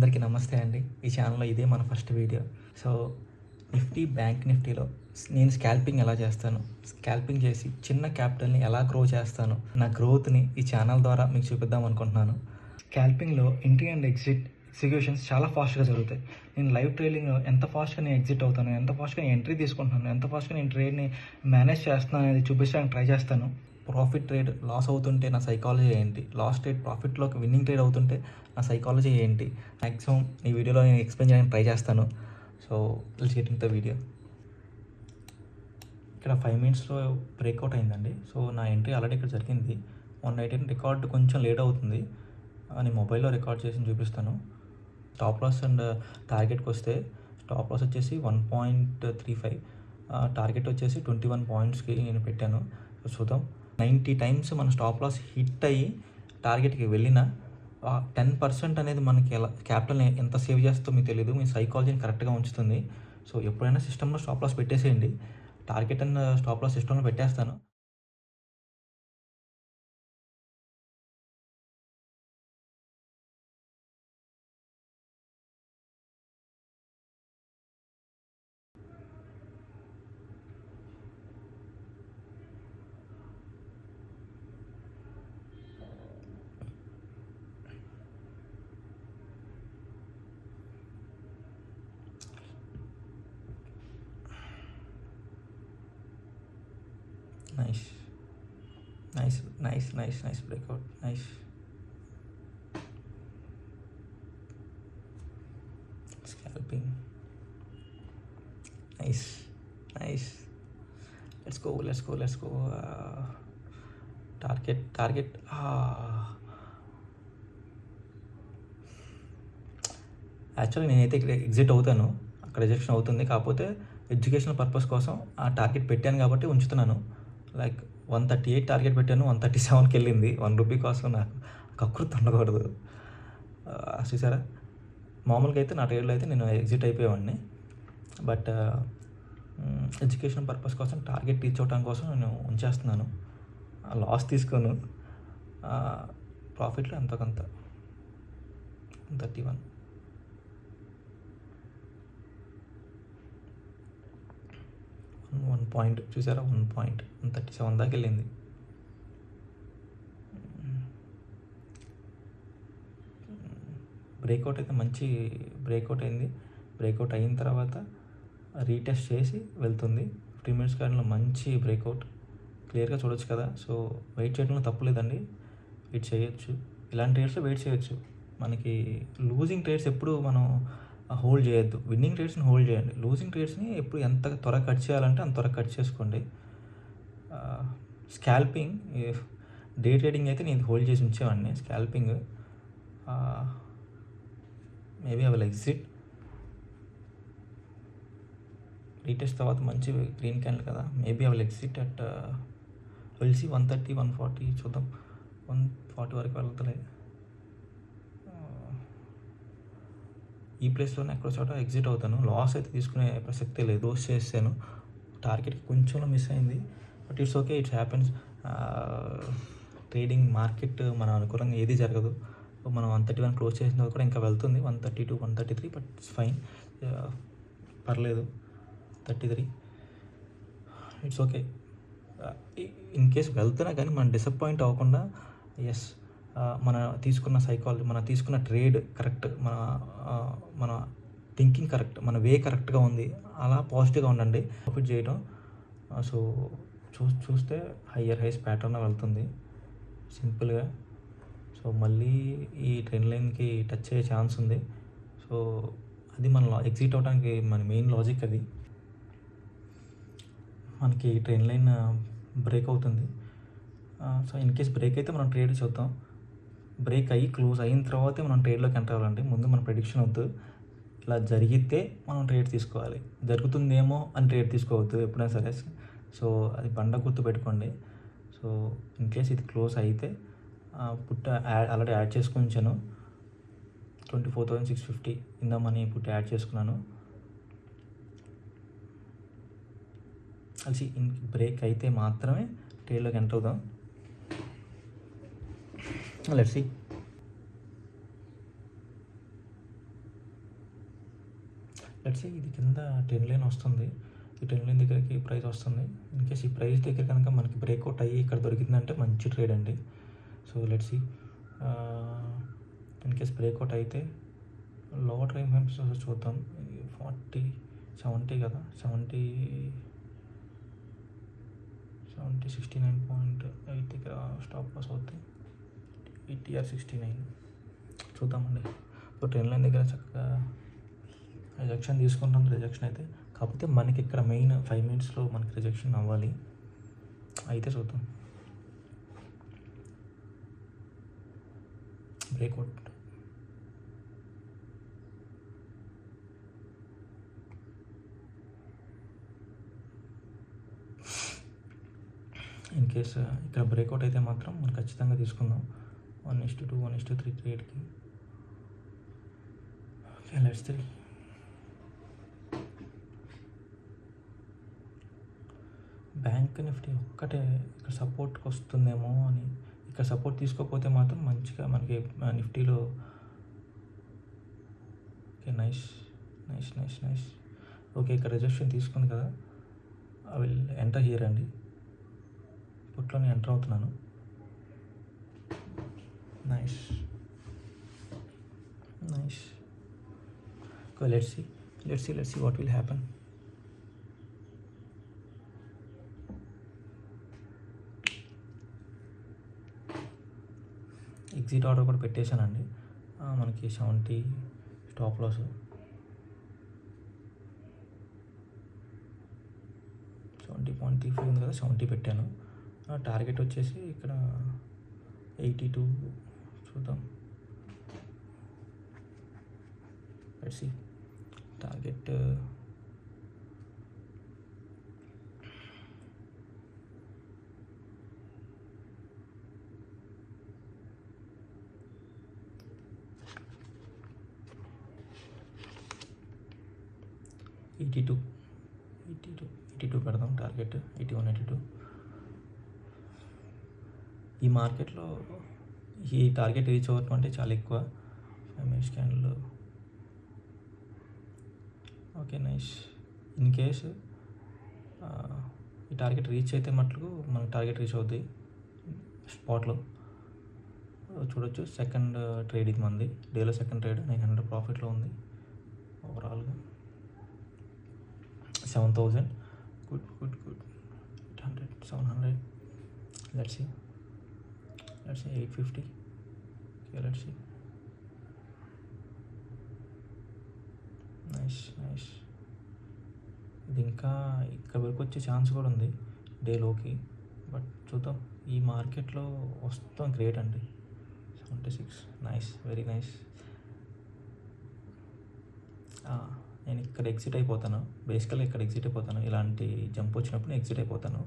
అందరికీ నమస్తే అండి. ఈ ఛానల్‌లో ఇదే మన ఫస్ట్ వీడియో. సో, బ్యాంక్ నిఫ్టీలో నేను స్కాల్పింగ్ ఎలా చేస్తాను? స్కాల్పింగ్ చేసి చిన్న క్యాపిటల్‌ని ఎలా గ్రో చేస్తాను? నా గ్రోత్‌ని ఈ ఛానల్ ద్వారా మీకు చూపిద్దాం అనుకుంటున్నాను. స్కాల్పింగ్‌లో ఎంట్రీ అండ్ ఎగ్జిక్యూషన్స్ చాలా ఫాస్ట్‌గా జరుగుతాయి. నేను లైవ్ ట్రేడింగ్‌లో ఎంత ఫాస్ట్‌గా నేను ఎగ్జిట్ అవుతాను, ఎంత ఫాస్ట్‌గా ఎంట్రీ తీసుకుంటున్నాను, ఎంత ఫాస్ట్‌గా నేను ట్రేడ్‌ని మేనేజ్ చేస్తున్నాను అనేది చూపించడానికి ట్రై చేస్తాను. ప్రాఫిట్ ట్రేడ్ లాస్ అవుతుంటే నా సైకాలజీ ఏంటి, లాస్ ట్రేడ్ ప్రాఫిట్లోకి విన్నింగ్ ట్రేడ్ అవుతుంటే నా సైకాలజీ ఏంటి, మ్యాక్సిమం ఈ వీడియోలో నేను ఎక్స్ప్లెయిన్ చేయడానికి ట్రై చేస్తాను. So let's get into the video. ఇక్కడ 5 మినిట్స్లో బ్రేక్అవుట్ అయిందండి. సో నా ఎంట్రీ ఆల్రెడీ ఇక్కడ జరిగింది. మొన్న అయితే రికార్డ్ కొంచెం లేట్ అవుతుంది. నేను మొబైల్లో రికార్డ్ చేసి చూపిస్తాను. స్టాప్ లాస్ అండ్ టార్గెట్కి వస్తే స్టాప్ లాస్ వచ్చేసి 1.35, టార్గెట్ వచ్చేసి 21 పాయింట్స్కి నేను పెట్టాను. చూద్దాం. 90 టైమ్స్ మన స్టాప్ లాస్ హిట్ అయ్యి టార్గెట్కి వెళ్ళిన 10% అనేది మనకి ఎలా క్యాపిటల్ని ఎంత సేవ్ చేస్తుందో మీకు తెలియదు. మీ సైకాలజీని కరెక్ట్గా ఉంచుతుంది. సో ఎప్పుడైనా సిస్టంలో స్టాప్ లాస్ పెట్టేసేయండి. టార్గెట్ అండ్ స్టాప్ లాస్ సిస్టంలో పెట్టేస్తాను. Nice nice nice nice nice breakout. Nice scalping. Nice nice. Let's go. Target. Actually నేనైతే ఇక్కడ ఎగ్జిట్ అవుతాను. అక్కడ రిజెక్షన్ అవుతుంది. కాకపోతే ఎడ్యుకేషనల్ పర్పస్ కోసం ఆ టార్గెట్ పెట్టాను కాబట్టి ఉంచుతున్నాను. లైక్ 138 టార్గెట్ పెట్టాను, 137కి వెళ్ళింది. ₹1 కోసం నాకు కకృతి ఉండకూడదు. చూసారా, మామూలుగా అయితే నా ట్రేడ్లో అయితే నేను ఎగ్జిట్ అయిపోయేవాడిని. బట్ ఎడ్యుకేషన్ పర్పస్ కోసం టార్గెట్ రీచ్ అవడం కోసం నేను ఉంచేస్తున్నాను. లాస్ తీసుకోను. ప్రాఫిట్లో ఎంతో కొంత 31. పాయింట్ చూసారా, 1.137 దాకా వెళ్ళింది. బ్రేక్అవుట్ అయితే మంచి బ్రేక్అవుట్ అయింది. బ్రేక్అవుట్ అయిన తర్వాత రీటెస్ట్ చేసి వెళ్తుంది. 15 మినిట్స్ క్యాండిల్లో మంచి బ్రేక్అవుట్ క్లియర్గా చూడొచ్చు కదా. సో వెయిట్ చేయడంలో తప్పులేదండి, వెయిట్ చేయొచ్చు. ఇలాంటి ట్రేడ్స్లో వెయిట్ చేయొచ్చు. మనకి లూజింగ్ ట్రేడ్స్ ఎప్పుడు మనం హోల్డ్ చేయొద్దు. విన్నింగ్ ట్రేడ్స్ని హోల్డ్ చేయండి. లూజింగ్ ట్రేడ్స్ని ఎప్పుడు ఎంత త్వరగా కట్ చేయాలంటే అంత త్వరగా కట్ చేసుకోండి. స్కాల్పింగ్, డే ట్రేడింగ్ అయితే నేను హోల్డ్ చేసి ఉంచేవాడిని. Scalping maybe I will exit. Retest తర్వాత మంచి గ్రీన్ క్యాండిల్ కదా, maybe I will exit at వెల్సి 130, 140 చూద్దాం. 140 వరకు వెళ్తలే. ఈ ప్లేస్లోనే ఎక్కడో చోట ఎగ్జిట్ అవుతాను. లాస్ అయితే తీసుకునే ప్రసక్తే లేదు. క్లోజ్ చేసాను. టార్గెట్కి కొంచెంలో మిస్ అయింది, but it's okay, it's happens. Trading market మనం అనుకూలంగా ఏది జరగదు. మనం 131 క్లోజ్ చేసిన తర్వాత కూడా ఇంకా వెళ్తుంది 132, 133, బట్ ఇట్స్ ఫైన్. పర్లేదు. 33 ఇట్స్ ఓకే. ఇన్ కేస్ వెళ్తున్నా కానీ మనం డిసప్పాయింట్ అవ్వకుండా, ఎస్ మన తీసుకున్న ట్రేడ్ కరెక్ట్, మన థింకింగ్ కరెక్ట్, మన వే కరెక్ట్గా ఉంది, అలా పాజిటివ్గా ఉండండి. ప్రాఫిట్ చేయడం. సో చూస్తే హయ్యర్ హైస్ ప్యాటర్న్ వెళ్తుంది సింపుల్గా. సో మళ్ళీ ఈ ట్రెండ్ లైన్కి టచ్ అయ్యే ఛాన్స్ ఉంది. సో అది మన ఎగ్జిట్ అవడానికి మన మెయిన్ లాజిక్ అది. మనకి ట్రెండ్ లైన్ బ్రేక్ అవుతుంది. సో ఇన్ కేస్ బ్రేక్ అయితే మనం ట్రేడ్ చూద్దాం. బ్రేక్ అయ్యి క్లోజ్ అయిన తర్వాతే మనం ట్రేడ్లోకి ఎంటర్ అవ్వాలండి. ముందు మన ప్రెడిక్షన్ వద్దు. ఇలా జరిగితే మనం ట్రేడ్ తీసుకోవాలి. జరుగుతుందేమో అని ట్రేడ్ తీసుకోవద్దు ఎప్పుడైనా సరే. సో అది బండ గుర్తు పెట్టుకోండి. సో ఇన్ కేస్ ఇది క్లోజ్ అయితే పుట్ ఆల్రెడీ యాడ్ చేసుకుని ఉంచాను. 24,650 ఇందా మనీ పుట్ యాడ్ చేసుకున్నాను. కలిసి బ్రేక్ అయితే మాత్రమే ట్రేడ్లోకి ఎంటర్ అవుదాం. Let's see. లెట్స్ ఇది కింద 10 లైన్ వస్తుంది. ఈ 10 లైన్ దగ్గరికి ప్రైస్ వస్తుంది. ఇన్ కేస్ ఈ ప్రైస్ దగ్గర కనుక మనకి బ్రేక్అవుట్ అయ్యి ఇక్కడ దొరికిందంటే మంచి ట్రేడ్ అండి. So let's in case breakout అయితే లోవర్ టైం ఫ్రేమ్స్ చూద్దాం. 40 70 కదా, 70 69.8 దగ్గర స్టాప్ లాస్ అవుతాయి. 80 or 69 చూద్దామండి. సో 10 లైన్ దగ్గర చక్కగా రిజెక్షన్ తీసుకుంటాం. రిజెక్షన్ అయితే కాకపోతే మనకి ఇక్కడ మెయిన్ 5 మినిట్స్లో మనకి రిజెక్షన్ అవ్వాలి. అయితే చూద్దాం. బ్రేక్అవుట్ ఇన్ కేస్ ఇక్కడ బ్రేక్అవుట్ అయితే మాత్రం మనం ఖచ్చితంగా తీసుకుందాం. 1:2 1:3 ట్రేడ్కి. Okay, let's 3. బ్యాంక్ నిఫ్టీ ఒక్కటే ఇక్కడ సపోర్ట్కి వస్తుందేమో అని. ఇక్కడ సపోర్ట్ తీసుకోకపోతే మాత్రం మంచిగా మనకి నిఫ్టీలో. Okay, nice. ఓకే, ఇక్కడ రిజెక్షన్ తీసుకుంది కదా, ఐ విల్ ఎంటర్ హియర్ అండి. పుట్లోనే ఎంటర్ అవుతున్నాను. Nice. Okay, let's see what will happen. Exit order కూడా పెట్టేశానండి. మనకి 70 స్టాప్ లాస్. 70.35 ఉంది కదా, 70 పెట్టాను. టార్గెట్ వచ్చేసి ఇక్కడ 82 చూద్దాం. Let's see target. Eighty two పెడదాం టార్గెట్. 81 82. ఈ మార్కెట్లో ఈ టార్గెట్ రీచ్ అవ్వటం అంటే చాలా ఎక్కువ. 5 minutes candle. Okay, nice. In case ఈ టార్గెట్ రీచ్ అయితే మటుకు మనకు టార్గెట్ రీచ్ అవుద్ది స్పాట్లో. చూడొచ్చు, సెకండ్ ట్రేడ్ ఇది మంది. డేలో సెకండ్ ట్రేడ్. 900 ప్రాఫిట్లో ఉంది ఓవరాల్గా. 7000. Good. 800 700. Let's see 850. Okay, let's see. Nice. ఇది ఇంకా ఇక్కడ వరకు వచ్చే ఛాన్స్ కూడా ఉంది డేలోకి. బట్ చూద్దాం. ఈ మార్కెట్లో వస్తాం గ్రేట్ అండి. 76. Nice, very nice. నేను ఇక్కడ ఎగ్జిట్ అయిపోతాను. బేసికల్గా ఇక్కడ ఎగ్జిట్ అయిపోతాను. ఇలాంటి జంప్ వచ్చినప్పుడు ఎగ్జిట్ అయిపోతాను.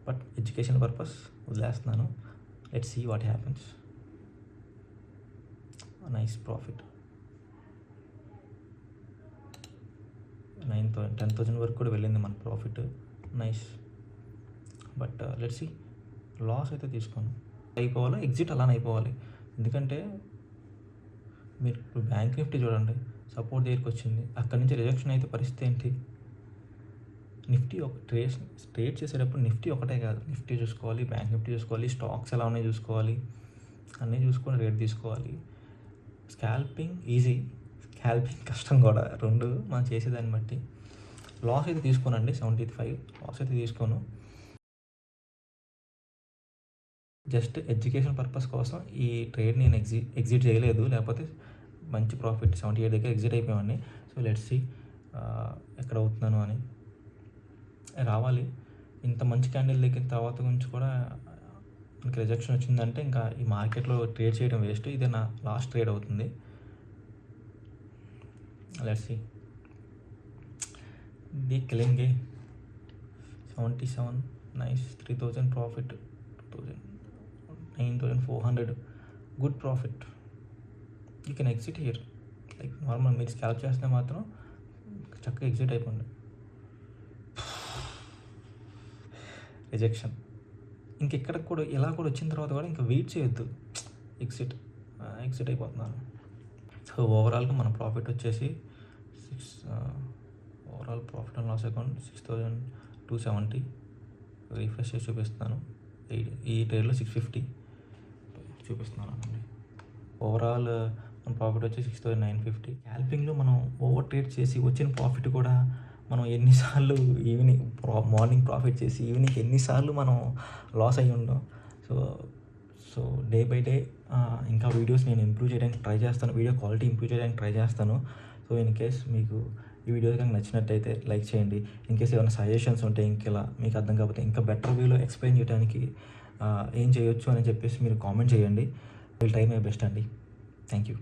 బట్ ఎడ్యుకేషన్ పర్పస్ వదిలేస్తున్నాను. Let's see what happens. Nice profit. 10,000 వరకు కూడా వెళ్ళింది మన profit. Nice. But let's see. Loss అయితే తీసుకోను. అయిపోవాలి, ఎగ్జిట్ అలానే అయిపోవాలి. ఎందుకంటే మీరు ఇప్పుడు బ్యాంక్ నిఫ్టీ చూడండి, సపోర్ట్ దగ్గరికి వచ్చింది, అక్కడి నుంచి రిజెక్షన్ అయితే పరిస్థితి ఏంటి? నిఫ్టీ ఒక ట్రేడ్ చేసేటప్పుడు నిఫ్టీ ఒకటే కాదు, నిఫ్టీ చూసుకోవాలి, బ్యాంక్ నిఫ్టీ చూసుకోవాలి, స్టాక్స్ ఎలా ఉన్నాయి చూసుకోవాలి, అన్నీ చూసుకొని రేట్ తీసుకోవాలి. స్కాల్పింగ్ ఈజీ, స్కాల్పింగ్ కష్టం కూడా. రెండు మనం చేసేదాన్ని బట్టి. లాస్ అయితే తీసుకోనండి. 75 లాస్ అయితే తీసుకోను. జస్ట్ ఎడ్యుకేషన్ పర్పస్ కోసం ఈ ట్రేడ్ నేను ఎగ్జిట్ చేయలేదు, లేకపోతే మంచి ప్రాఫిట్ 78 దగ్గర ఎగ్జిట్ అయిపోయామండి. సో లెట్స్ సీ ఎక్కడ అవుతున్నాను అని. రావాలి. ఇంత మంచి క్యాండిల్ దగ్గర తర్వాత గురించి కూడా మనకి రిజెక్షన్ వచ్చిందంటే ఇంకా ఈ మార్కెట్లో ట్రేడ్ చేయడం వేస్ట్. ఇదే నా లాస్ట్ ట్రేడ్ అవుతుంది. Let's see. The killing 77. Nice. 3000 profit. 9,400. Good profit. You can exit here. Like normal మీరు స్కాల్ప్ చేస్తే మాత్రం చక్కగా ఎగ్జిట్ అయిపోండి. రిజెక్షన్ ఇంకెక్కడ కూడా ఇలా కూడా వచ్చిన తర్వాత కూడా ఇంకా వెయిట్ చేయొద్దు. ఎగ్జిట్ అయిపోతున్నాను. సో ఓవరాల్గా మన ప్రాఫిట్ వచ్చేసి overall profit and loss account 6,270 refresh చేసి చూపిస్తున్నాను. ఈ ట్రేడ్లో 650 చూపిస్తున్నాను అండి. ఓవరాల్ మన ప్రాఫిట్ వచ్చి 6,950. స్కాల్పింగ్లో మనం ఓవర్ ట్రేడ్ చేసి వచ్చిన ప్రాఫిట్ కూడా మనం ఎన్నిసార్లు మార్నింగ్ ప్రాఫిట్ చేసి ఈవినింగ్ ఎన్నిసార్లు మనం లాస్ అయ్యి ఉంటాం. సో డే బై డే ఇంకా వీడియోస్ నేను ఇంప్రూవ్ చేయడానికి ట్రై చేస్తాను, వీడియో క్వాలిటీ ఇంప్రూవ్ చేయడానికి ట్రై చేస్తాను. సో ఇన్ కేస్ మీకు ఈ వీడియో కనుక నచ్చినట్టయితే లైక్ చేయండి. ఇన్ కేస్ ఏమైనా సజెషన్స్ ఉంటే ఇంకెలా మీకు అర్థం కాకపోతే ఇంకా బెటర్ వేలో ఎక్స్ప్లెయిన్ చేయడానికి ఏం చేయొచ్చు అని చెప్పేసి మీరు కామెంట్ చేయండి. విల్ ట్రై మై బెస్ట్ అండి. Thank you.